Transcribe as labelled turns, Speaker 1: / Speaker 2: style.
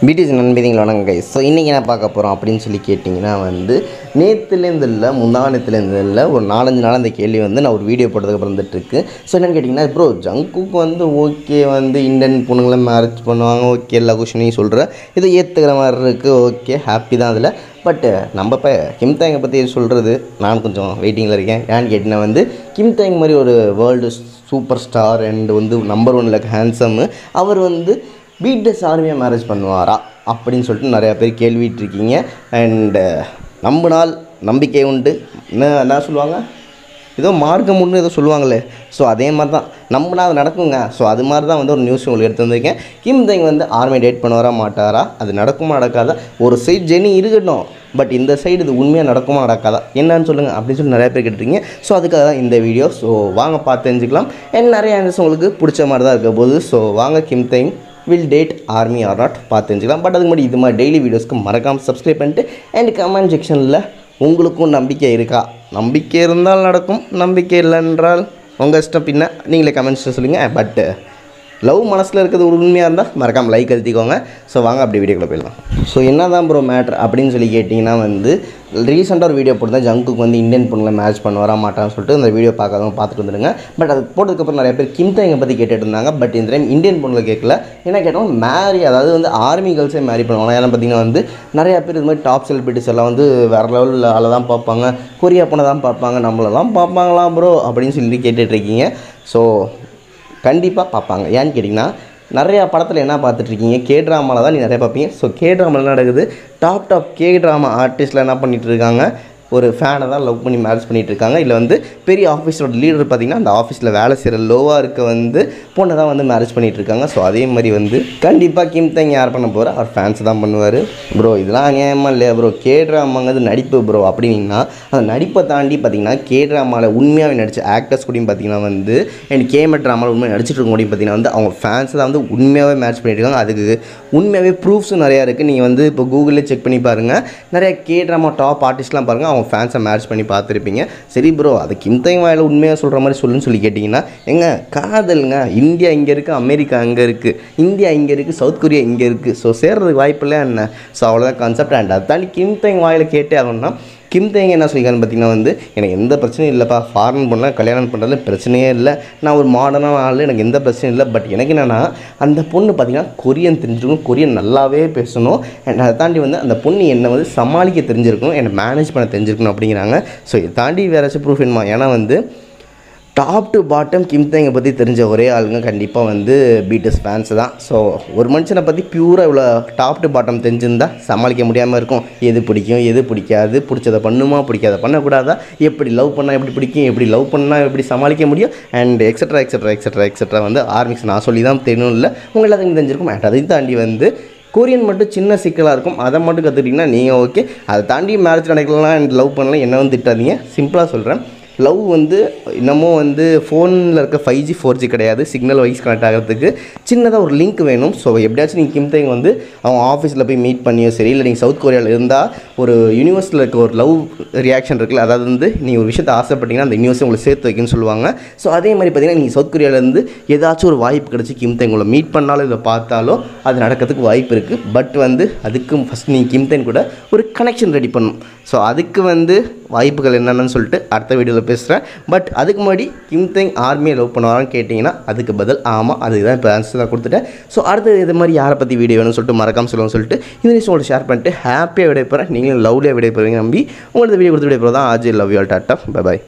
Speaker 1: BDS நண்பதிகள் வணக்கம் guys. So இன்றைக்கி என்ன பார்க்க போகிறோம் அப்படின்னு சொல்லி கேட்டிங்கன்னா நேற்றுலேருந்து இல்லை முந்தானத்துலேருந்து இல்லை ஒரு 4-5 நாள் அந்த கேள்வி நான் ஒரு வீடியோ போட்டதுக்கு வந்துட்டுருக்கு. ஸோ என்னென்னு கேட்டிங்கன்னா, ப்ரோ ஜங்குக்கு ஓகே இந்தியன் பொண்ணுங்களை மேரேஜ் பண்ணுவாங்க, ஓகே எல்லா கொஷனையும் சொல்கிறேன், இதை ஏற்றுக்கிற மாதிரி இருக்குது, ஓகே ஹாப்பி தான் அதில். பட்டு நம்ம இப்போ கிம் தேங்கை பற்றி சொல்கிறது நான் கொஞ்சம் வெயிட்டிங்கில் இருக்கேன். ஏன்னு கேட்டிங்கன்னா கிம் தேங் மாதிரி ஒரு world super star and number 1 like handsome அவர் பிடிஎஸ் ஆர்மியாக மேரேஜ் பண்ணுவாரா அப்படின்னு சொல்லிட்டு நிறையா பேர் கேள்விட்டுருக்கீங்க. அண்டு நம்பினால் நம்பிக்கை உண்டு என்ன சொல்லுவாங்க, ஏதோ மார்க்கம் உண்டு ஏதோ சொல்லுவாங்களே. ஸோ அதே மாதிரி தான் நம்பினா அது நடக்குங்க. ஸோ அது மாதிரி தான் ஒரு நியூஸ் உங்களுக்கு எடுத்து வந்திருக்கேன். கிம் தேங் ஆர்மி டேட் பண்ணுவாரா மாட்டாரா, அது நடக்குமா நடக்காதா, ஒரு சைடு ஜெனி இருக்கட்டும், பட் இந்த சைடு இது உண்மையாக நடக்குமா நடக்காதா என்னன்னு சொல்லுங்கள் அப்படின்னு சொல்லி நிறைய பேர் கேட்டுருக்கீங்க. ஸோ அதுக்காக தான் இந்த வீடியோ. ஸோ வாங்க பார்த்து தெரிஞ்சுக்கலாம். அண்ட் நிறைய ஆன்சர்ஸ் உங்களுக்கு பிடிச்ச மாதிரி தான் இருக்க போகுது. ஸோ வாங்க Kim Taehyung will date army or not பார்த்து தெரிஞ்சுக்கலாம். பட் அதுக்கு முன்னாடி இது மாதிரி டெய்லி வீடியோஸ்க்கு மறக்காமல் சப்ஸ்கிரைப் பண்ணிட்டு அண்ட் கமெண்ட் செக்ஷனில் உங்களுக்கும் நம்பிக்கை இருக்கா, நம்பிக்கை இருந்தால் நடக்கும், நம்பிக்கை இல்லைன்றால் உங்கள் இஷ்டம், பின்ன நீங்களே கமெண்ட்ஸில் சொல்லுங்கள். பட் லவ் மனசில் இருக்கிறது உண்மையாக இருந்தால் மறக்காமல் லைக் அழுத்திக்கோங்க. ஸோ வாங்க அப்படி வீடியோக்குள்ளே போயிடலாம். ஸோ என்ன தான் ப்ரோ மேட்ரு அப்படின்னு சொல்லி கேட்டிங்கன்னா ரீசெண்டாக ஒரு வீடியோ போட்டு ஜங்குக்கு இந்தியன் பொண்ணுங்களை மேரேஜ் பண்ண வர மாட்டான்னு சொல்லிட்டு அந்த வீடியோ பார்க்காதவங்க பார்த்துட்டு வந்துடுங்க. பட் அது போட்டதுக்கப்புறம் நிறைய பேர் கிம் தேங்கை பற்றி கேட்டுட்டு இருந்தாங்க. பட் இந்த டைம் இந்தியன் பொண்ணுங்களை கேட்கல. என்ன கேட்டோம், மேரி அதாவது ஆர்மி கேர்ள்ஸே மேரி பண்ணுவாங்க. ஏன்னா பார்த்தீங்கன்னா நிறையா பேர் இது மாதிரி டாப் செலிபிரிட்டிஸ் எல்லாம் வேறு லெவலில் ஆளை தான் பார்ப்பாங்க, கொரியா பொண்ணை தான் பார்ப்பாங்க, நம்மளெல்லாம் பார்ப்பாங்களா ப்ரோ அப்படின்னு சொல்லி கேட்டுட்ருக்கீங்க. ஸோ கண்டிப்பாக பார்ப்பாங்க. ஏன்னு கேட்டிங்கன்னா நிறையா படத்தில் என்ன பார்த்துட்ருக்கீங்க, கே ட்ராமாவில் தான் நீங்கள் நிறையா பார்ப்பீங்க. ஸோ கே ட்ராமாவில் என்ன நடக்குது, டாப் கே ட்ராமா ஆர்டிஸ்ட்டில் என்ன பண்ணிகிட்டு இருக்காங்க, ஒரு ஃபேனை தான் லவ் பண்ணி மேரேஜ் பண்ணிகிட்டு இருக்காங்க. இல்லை பெரிய ஆஃபீஸோட லீடர் பார்த்திங்கன்னா அந்த ஆஃபீஸில் வேலை செய்கிற லோவாக இருக்க பொண்ணை தான் மேரேஜ் பண்ணிகிட்டு இருக்காங்க. ஸோ அதே மாதிரி கண்டிப்பாக கிம் தேங் யார் பண்ண போகிறா, அவர் ஃபேன்ஸ் தான் பண்ணுவார். ப்ரோ இதெல்லாம் அநியாயமாக இல்லையா ப்ரோ, கே ட்ராமாங்கிறது நடிப்பு ப்ரோ அப்படின்னா அந்த நடிப்பை தாண்டி பார்த்திங்கன்னா கே ட்ராமாவில் உண்மையாகவே நடித்த ஆக்டர்ஸ் கூடயும் பார்த்திங்கன்னா அண்ட் கேமெட் ட்ராமாவில் உண்மையாக நடிச்சிட்டு இருக்க முடியும் பார்த்திங்கன்னா அவங்க ஃபேன்ஸ் தான் உண்மையாகவே மேட்ச் பண்ணிட்டு இருக்காங்க. அதுக்கு உண்மையாகவே ப்ரூஃப்ஸும் நிறையா இருக்குது. நீங்கள் இப்போ கூகுளில் செக் பண்ணி பாருங்கள், நிறைய கே ட்ராமா டாப் ஆர்டிஸ்ட்லாம் பாருங்கள், அவங்க ஃபேன்ஸை மேட்ச் பண்ணி பார்த்துருப்பீங்க. சரி ப்ரோ அது கிம் தேங் வாயில் உண்மையாக சொல்கிற மாதிரி சொல்லுன்னு சொல்லி கேட்டிங்கன்னா, காதலுங்க, இந்தியா இங்கே இருக்குது, அமெரிக்கா அங்கே இருக்குது, இந்தியா இங்கே இருக்குது, சவுத் கொரியா இங்கே இருக்குது. ஸோ சேர்றதுக்கு வாய்ப்பு இல்லை என்ன. ஸோ அவ்வளோதான் கான்செப்ட். அண்ட் அதை தாண்டி கிம் தேங் வாயில் கேட்டே ஆகணும்னா கிம் தேங் என்ன சொல்லிக்கான்னு பார்த்தீங்கன்னா எனக்கு எந்த பிரச்சனையும் இல்லைப்பா, ஃபாரின் பண்ணலாம் கல்யாணம் பண்ணுறதுல பிரச்சனையே இல்லை, நான் ஒரு மாடர்னான ஆள், எனக்கு எந்த பிரச்சனையும் இல்லை. பட் எனக்கு என்னென்னா அந்த பொண்ணு பார்த்திங்கன்னா கொரியன் தெரிஞ்சிருக்கணும், கொரியன் நல்லாவே பேசணும். அண்ட் அதை தாண்டி அந்த பொண்ணு என்னை சமாளிக்க தெரிஞ்சிருக்கணும், என்னை மேனேஜ் பண்ண தெரிஞ்சிருக்கணும் அப்படிங்கிறாங்க. ஸோ இதை தாண்டி வேறு ப்ரூஃப் வேணுமா, ஏன்னா டாப் டு பாட்டம் கிம் தேங்கை பற்றி தெரிஞ்ச ஒரே ஆளுங்க கண்டிப்பாக பிடிஎஸ் ஃபேன்ஸ் தான். ஸோ ஒரு மனுஷனை பற்றி பியூராக இவ்வளோ டாப் டு பாட்டம் தெரிஞ்சிருந்தால் சமாளிக்க முடியாமல் இருக்கும். எது பிடிக்கும் எது பிடிக்காது, பிடிச்சதை பண்ணுமா பிடிக்காத பண்ணக்கூடாதா, எப்படி லவ் பண்ணால் எப்படி பிடிக்கும், எப்படி லவ் பண்ணால் எப்படி சமாளிக்க முடியும், and extra extra extra extra ஆர்மிக்ஸ் நான் சொல்லி தான் தெரியணும் இல்லை, உங்கள் எல்லாத்துக்கும் தெரிஞ்சிருக்கும். அண்ட் அதையும் தாண்டி கொரியன் மட்டும் சின்ன சிக்கலாக இருக்கும், அதை மட்டும் கற்றுக்கிட்டிங்கன்னா நீங்கள் ஓகே. அதை தாண்டி மேரேஜ் நடக்கலாம் அண்ட் லவ் பண்ணலாம், என்ன திட்டாதீங்க. சிம்பிளாக சொல்கிறேன், லவ் இன்னமும் ஃபோனில் இருக்க 5G 4G கிடையாது, சிக்னல் வைஸ் கனெக்ட் ஆகிறதுக்கு சின்னதாக ஒரு லிங்க் வேணும். ஸோ எப்படியாச்சும் நீங்கள் கிம் தேங் அவங்க ஆஃபீஸில் போய் மீட் பண்ணியோ சரி, இல்லை நீங்கள் சவுத் கொரியாவில் இருந்தால் ஒரு யூனிவர்ஸில் இருக்க ஒரு லவ் ரியாக்ஷன் இருக்குல்ல, அதாவது நீங்கள் ஒரு விஷயத்தை ஆசைப்பட்டீங்கன்னா அந்த யூனிவர்ஸை உங்களை சேர்த்து வைக்கணும்னு சொல்லுவாங்க. ஸோ அதே மாதிரி பார்த்தீங்கன்னா நீங்கள் சவுத் கொரியாவிலேருந்து ஏதாச்சும் ஒரு வாய்ப்பு கிடச்சி கிம் தேங் உங்களை மீட் பண்ணாலும் இதை பார்த்தாலும் அது நடக்கிறதுக்கு வாய்ப்பு இருக்குது. பட் அதுக்கு ஃபஸ்ட் நீங்கள் கிம் தேங் கூட ஒரு கனெக்ஷன் ரெடி பண்ணணும். ஸோ அதுக்கு வாய்ப்புகள் என்னென்னு சொல்லிட்டு அடுத்த வீடியோவில் பேசுகிறேன். பட் அதுக்கு முன்னாடி கிம் தேங் ஆர்மியை லவ் பண்ணுவாரான்னு கேட்டிங்கன்னா அதுக்கு பதில் ஆமாம், அதுக்கு தான் இப்போ ஆன்சர் தான் கொடுத்துட்டேன். ஸோ அடுத்து இது மாதிரி யாரை பற்றி வீடியோ வேணும்னு சொல்லிட்டு மறக்காமல் சொல்லுவாங்க சொல்லிட்டு இந்த நியூஸ் உங்களுக்கு ஷேர் பண்ணிட்டு ஹாப்பியாக விடைபெறேன். நீங்களும் லவ்லியாக விடைபெறுவீங்க நம்பி உங்களுக்கு வீடியோ கொடுத்து விடைபெறுவது தான். ஆஜி லவ் யூ ஆல், டாட்டா, பை பாய்.